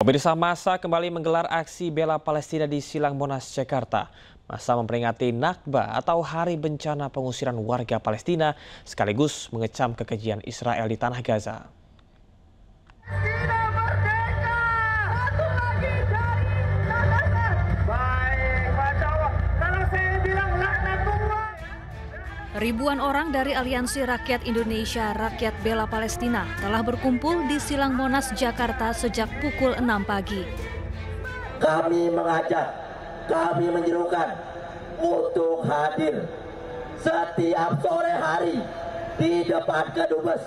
Pemirsa, massa kembali menggelar aksi bela Palestina di Silang Monas, Jakarta. Massa memperingati Nakba atau Hari Bencana Pengusiran Warga Palestina sekaligus mengecam kekejian Israel di Tanah Gaza. Ribuan orang dari Aliansi Rakyat Indonesia Rakyat Bela Palestina telah berkumpul di Silang Monas, Jakarta sejak pukul 6 pagi. Kami mengajak, kami menyerukan untuk hadir setiap sore hari di depan Kedubes.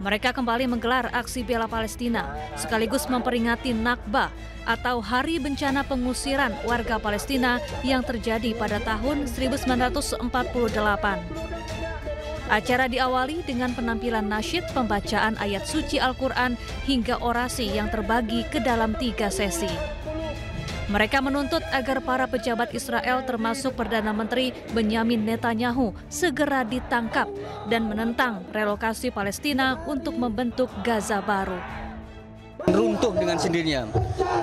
Mereka kembali menggelar aksi bela Palestina sekaligus memperingati Nakba atau Hari Bencana Pengusiran Warga Palestina yang terjadi pada tahun 1948. Acara diawali dengan penampilan nasyid, pembacaan ayat suci Al-Quran hingga orasi yang terbagi ke dalam 3 sesi. Mereka menuntut agar para pejabat Israel termasuk Perdana Menteri Benyamin Netanyahu segera ditangkap dan menentang relokasi Palestina untuk membentuk Gaza baru. Runtuh dengan sendirinya.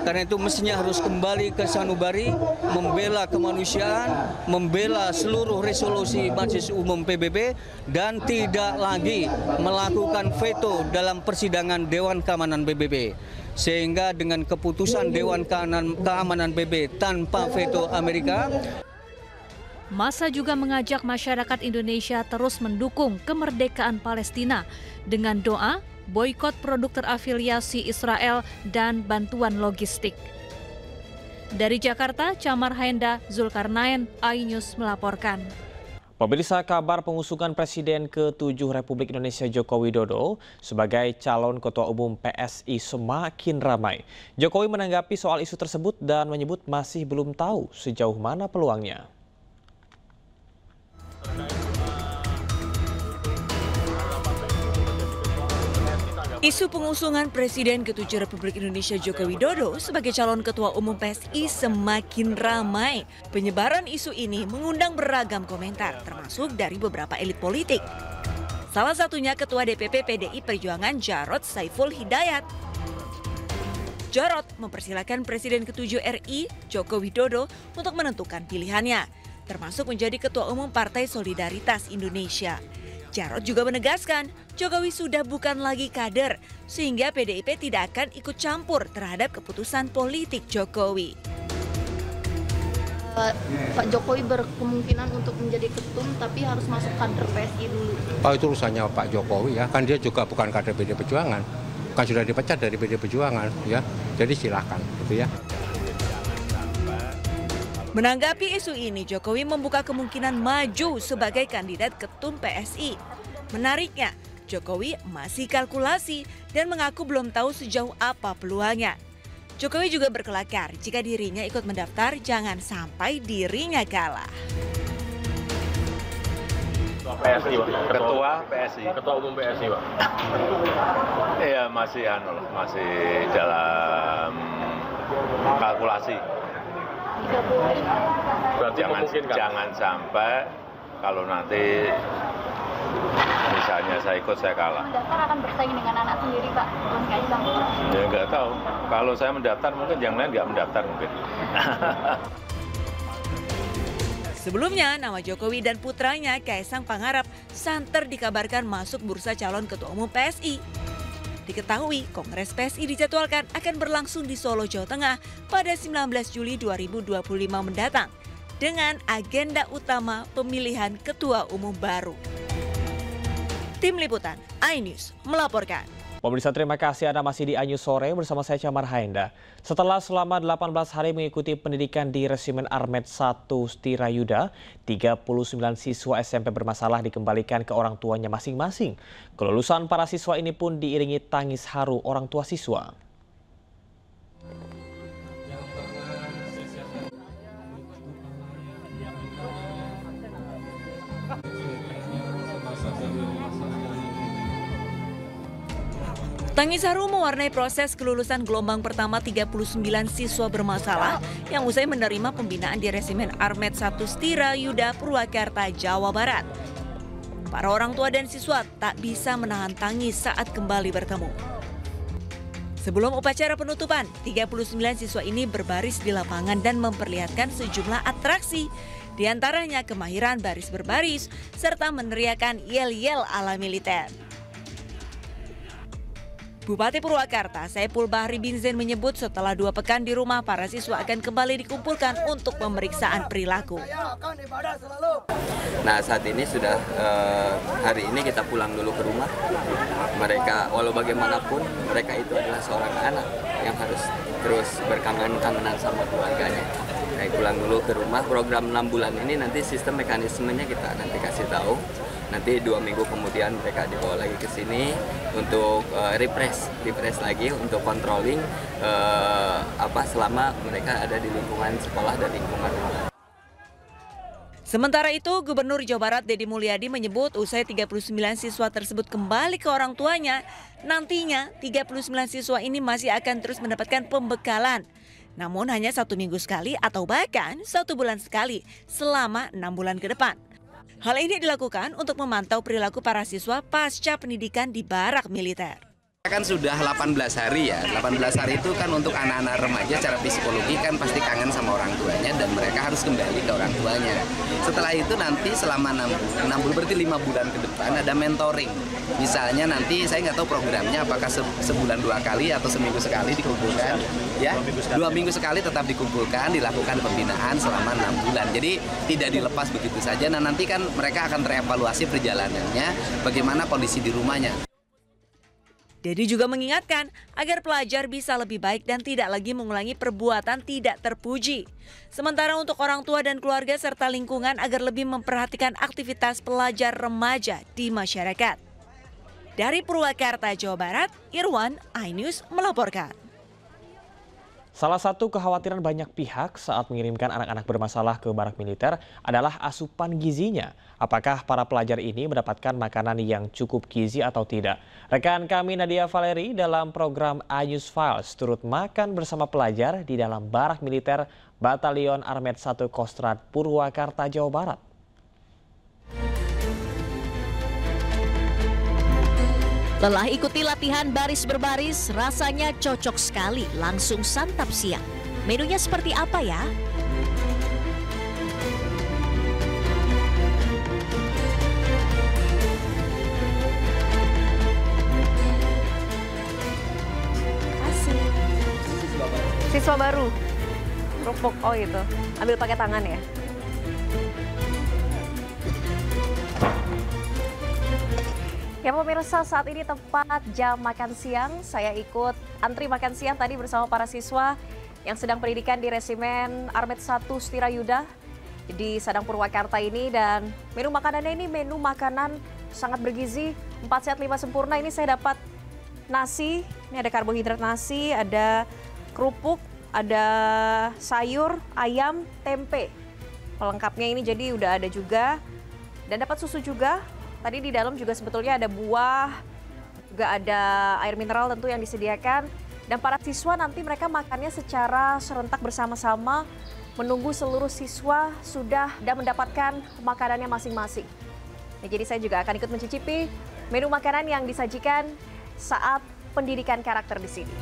Karena itu mestinya harus kembali ke sanubari, membela kemanusiaan, membela seluruh resolusi Majelis Umum PBB, dan tidak lagi melakukan veto dalam persidangan Dewan Keamanan PBB. Sehingga dengan keputusan Dewan Keamanan PBB tanpa veto Amerika. Massa juga mengajak masyarakat Indonesia terus mendukung kemerdekaan Palestina dengan doa, boikot produk terafiliasi Israel, dan bantuan logistik. Dari Jakarta, Chamar Haenda, Zulkarnain, iNews melaporkan. Pemirsa, kabar pengusungan Presiden ke-7 Republik Indonesia Joko Widodo sebagai calon Ketua Umum PSI semakin ramai. Jokowi menanggapi soal isu tersebut dan menyebut masih belum tahu sejauh mana peluangnya. Isu pengusungan Presiden ke-7 Republik Indonesia Joko Widodo sebagai calon Ketua Umum PSI semakin ramai. Penyebaran isu ini mengundang beragam komentar, termasuk dari beberapa elit politik. Salah satunya Ketua DPP PDI Perjuangan Jarod Saiful Hidayat. Jarod mempersilahkan Presiden ke-7 RI Joko Widodo untuk menentukan pilihannya, termasuk menjadi Ketua Umum Partai Solidaritas Indonesia. Jarod juga menegaskan Jokowi sudah bukan lagi kader, sehingga PDIP tidak akan ikut campur terhadap keputusan politik Jokowi. Pak Jokowi berkemungkinan untuk menjadi ketum, tapi harus masuk kader PSI dulu. Oh, itu urusannya Pak Jokowi ya, kan dia juga bukan kader PD Perjuangan, kan sudah dipecat dari PD Perjuangan ya, jadi silakan gitu ya. Menanggapi isu ini, Jokowi membuka kemungkinan maju sebagai kandidat ketum PSI. Menariknya, Jokowi masih kalkulasi dan mengaku belum tahu sejauh apa peluangnya. Jokowi juga berkelakar jika dirinya ikut mendaftar, jangan sampai dirinya kalah. PSI, Pak. Ketua PSI. Ketua Umum PSI, Pak. Iya, masih dalam kalkulasi. Jangan sampai kalau nanti misalnya saya ikut saya kalah. Mendaftar akan bersaing dengan anak sendiri, Pak, Mas Kaisang. Ya nggak tahu. Kalau saya mendaftar mungkin yang lain nggak mendaftar mungkin. Sebelumnya, nama Jokowi dan putranya Kaisang Pangarep santer dikabarkan masuk bursa calon Ketua Umum PSI. Diketahui, Kongres PSI dijadwalkan akan berlangsung di Solo, Jawa Tengah pada 19 Juli 2025 mendatang dengan agenda utama pemilihan Ketua Umum baru. Tim Liputan iNews melaporkan. Pemirsa, terima kasih Anda masih di iNews Sore bersama saya Chamar Haenda. Setelah selama 18 hari mengikuti pendidikan di Resimen Armet 1 Stirayuda, 39 siswa SMP bermasalah dikembalikan ke orang tuanya masing-masing. Kelulusan para siswa ini pun diiringi tangis haru orang tua siswa. Tangis haru mewarnai proses kelulusan gelombang pertama 39 siswa bermasalah yang usai menerima pembinaan di Resimen Armet 1 Stirayuda, Purwakarta, Jawa Barat. Para orang tua dan siswa tak bisa menahan tangis saat kembali bertemu. Sebelum upacara penutupan, 39 siswa ini berbaris di lapangan dan memperlihatkan sejumlah atraksi. Di antaranya kemahiran baris berbaris, serta meneriakan yel-yel ala militer. Bupati Purwakarta, Saiful Bahri bin Zain menyebut setelah 2 pekan di rumah, para siswa akan kembali dikumpulkan untuk pemeriksaan perilaku. Nah, saat ini sudah hari ini kita pulang dulu ke rumah. Mereka, walau bagaimanapun, mereka itu adalah seorang anak yang harus terus berkangen-kangenan sama keluarganya. Pulang dulu ke rumah. Program 6 bulan ini nanti sistem mekanismenya kita nanti kasih tahu. Nanti 2 minggu kemudian mereka dibawa lagi ke sini untuk refresh lagi untuk controlling selama mereka ada di lingkungan sekolah dan lingkungan rumah. Sementara itu, Gubernur Jawa Barat Deddy Mulyadi menyebut usai 39 siswa tersebut kembali ke orang tuanya, nantinya 39 siswa ini masih akan terus mendapatkan pembekalan. Namun hanya 1 minggu sekali atau bahkan 1 bulan sekali selama 6 bulan ke depan. Hal ini dilakukan untuk memantau perilaku para siswa pasca pendidikan di barak militer. Kan sudah 18 hari ya, 18 hari itu kan untuk anak-anak remaja secara psikologi kan pasti kangen sama orang tuanya dan mereka harus kembali ke orang tuanya. Setelah itu nanti selama 6 bulan berarti 5 bulan ke depan ada mentoring. Misalnya nanti saya nggak tahu programnya apakah sebulan 2 kali atau seminggu sekali dikumpulkan. Ya, 2 minggu sekali tetap dikumpulkan, dilakukan pembinaan selama 6 bulan. Jadi tidak dilepas begitu saja. Nah, nanti kan mereka akan terevaluasi perjalanannya, bagaimana kondisi di rumahnya. Deddy juga mengingatkan agar pelajar bisa lebih baik dan tidak lagi mengulangi perbuatan tidak terpuji. Sementara untuk orang tua dan keluarga serta lingkungan agar lebih memperhatikan aktivitas pelajar remaja di masyarakat. Dari Purwakarta, Jawa Barat, Irwan, iNews melaporkan. Salah satu kekhawatiran banyak pihak saat mengirimkan anak-anak bermasalah ke barak militer adalah asupan gizinya. Apakah para pelajar ini mendapatkan makanan yang cukup gizi atau tidak? Rekan kami Nadia Valeri dalam program iNews Files turut makan bersama pelajar di dalam barak militer Batalion Armet 1 Kostrad Purwakarta, Jawa Barat. Lelah ikuti latihan baris berbaris, rasanya cocok sekali langsung santap siang. Menunya seperti apa ya? Siswa baru, kerupuk, oh itu, ambil pakai tangan ya. Ya pemirsa, saat ini tepat jam makan siang. Saya ikut antri makan siang tadi bersama para siswa yang sedang pendidikan di Resimen Armet 1 Stirayuda di Sadang Purwakarta ini. Dan menu makanannya ini menu makanan sangat bergizi, 4 sehat 5 sempurna. Ini saya dapat nasi, ini ada karbohidrat nasi, ada kerupuk, ada sayur, ayam, tempe. Pelengkapnya ini jadi udah ada juga. Dan dapat susu juga. Tadi di dalam juga sebetulnya ada buah, juga ada air mineral tentu yang disediakan. Dan para siswa nanti mereka makannya secara serentak bersama-sama, menunggu seluruh siswa sudah dan mendapatkan makanannya masing-masing. Ya, jadi saya juga akan ikut mencicipi menu makanan yang disajikan saat pendidikan karakter di sini.